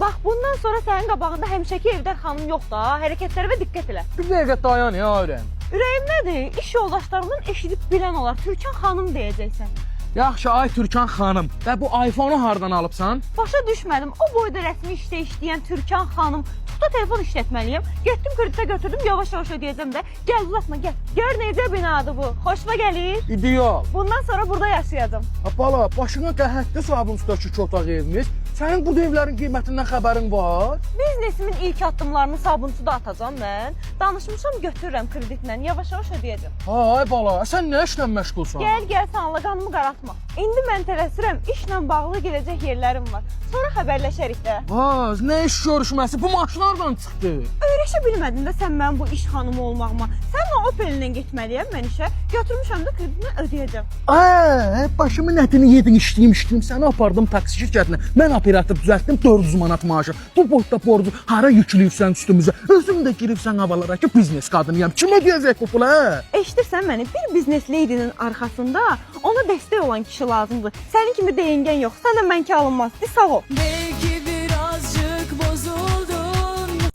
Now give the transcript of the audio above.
Bax, bundan sonra sənin qabağında həmişəki Evdar xanım yox da, hərəkətlərə diqqət elə. Bir dəqiqə dayan ya öyrən. Ürəyim nədir? İş yoldaşlarımdan eşidib bilən olar. Türkan xanım deyəcəksən. Yaxşı, ay Türkan xanım. Və bu iPhone-u hardan alıbsan? Başa düşmədim. O boyda rəsmi işdə işləyən Türkan xanım. Tutda telefon işlətməliyəm. Getdim kreditə götürdüm, yavaş-yavaş ödəyəcəm də. Gəl uzatma, gəl. Gör necə binadır bu. Xoşuma gəlir. İdeal. Bundan sonra burada yaşayacağam. Bala, başına qəhətli Sabunçudakı otaq evimiz. Sənin bu evlərin qiymətindən xəbərin var? Biznesimin ilk addımlarını Sabunçuda atacağam mən. Danışmışam, götürürəm kreditlə. Yavaş-yavaş ödəyəcəm. Ay bala, sən nə işlə məşğulsan? Gəl, sağla qanımı qaraltma. İndi mən tələsirəm, işlə bağlı gələcək yerlərim var. Sonra xəbərləşərik də. Vaz, nə iş görüşməsi? Bu maşın hardan çıxdı? Öyrəşə bilmədin də sən mənim bu iş xanımı olmağıma. Sənlə Opel-lə getməliyəm mən işə. Götürmüşəm də kreditlə ödəyəcəm. Başımın ətini yedin, işləyim. Səni apardım taksi şirkətinə. Mən operator düzəltdim 400 manat maaşı. Bu boyda borcu hara yükləyirsən üstümüzə? Özün də giribsən havalara ki, biznes qadınıyam. Kimə deyəcək bu pula? Eşidirsən məni? Bir biznes leydinin arxasında ona dəstək olan kişi lazımdır. Sənin kimi deyingən yox. Sən də mənki alınmaz. Sağ ol.